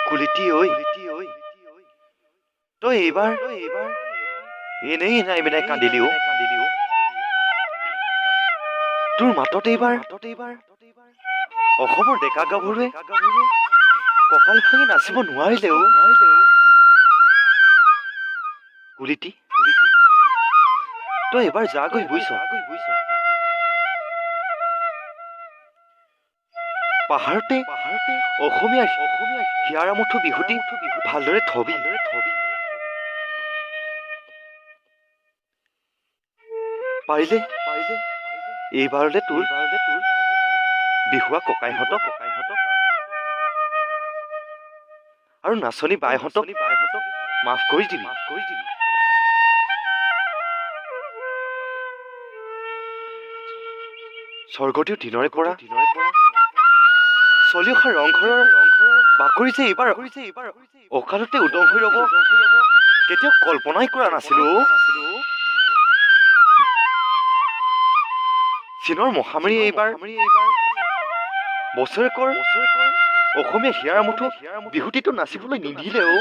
কুলিটি ঐ তই এইবাৰ এনেই নাই বিনাই কান্দিলি অ তোৰ মাতত এইবাৰ অসমৰ ডেকা গাভৰুৱে কঁকাল ভাঙি নাচিব নোৱাৰিলে অ কুলিটি তই এইবাৰ যাগৈ বুইছ পাহাৰতে অসমীয়াৰ হিয়াৰামুঠু বিহুটি ভালদৰে থবি পাৰিলে এইবাৰলে তোৰ বিহুৱা ককাইহঁতক আৰু নাচনী বাইহঁতক মাফ কৰি দিবি স্বৰ্গদেউ দিনৰে পৰা চলি অহা ৰংঘৰৰ বাকৰি যে এইবাৰ অকালতে উদং হৈ ৰব কেতিয়াও কল্পনাই কৰা নাছিলো চীনৰ মহামাৰী এইবাৰ বছৰেকৰ অসমীয়া হিয়াৰামুঠু বিহুটিটো নাচিবলৈ নিদিলে অ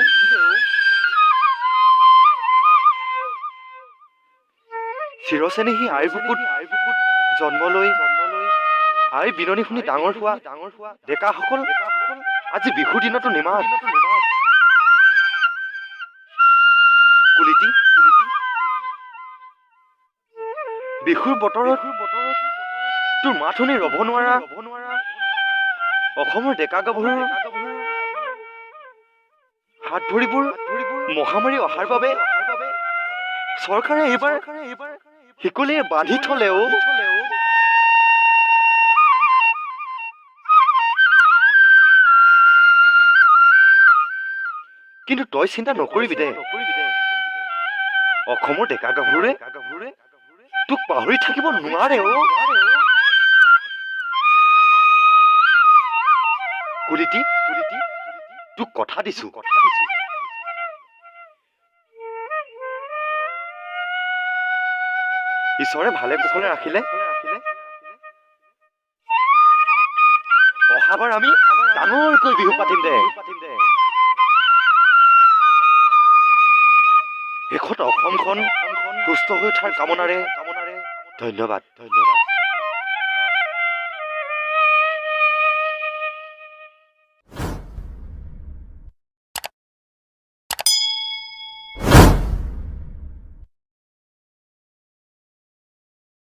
চিৰচেনেহী আইৰ বুকুত জন্ম লৈ আইৰ বিননি শুনি ডাঙৰ হোৱা ডেকাসকল আজি বিহুৰ দিনতো নিমাত কুলিটি বিহুৰ বতৰত তোৰ মাত শুনি ৰ'ব নোৱাৰা অসমৰ ডেকা গাভৰুৰ হাত ভৰিবোৰ মহামাৰী অহাৰ বাবে চৰকাৰে এইবাৰ শিকলিৰে বান্ধি থলেও কিন্তু তই চিন্তা নকৰিবি দে অসমৰ ডেকা গাভৰুৰে তোক পাহৰি থাকিব নোৱাৰে অ কুলিটি তোক কথা দিছো ঈশ্বৰে ভালে কুশলে ৰাখিলে অহাবাৰ আমি ডাঙৰকৈ বিহু পাতিম দে শেষত অসমখন সুস্থ হৈ উঠাৰ কামনাৰে ধন্যবাদ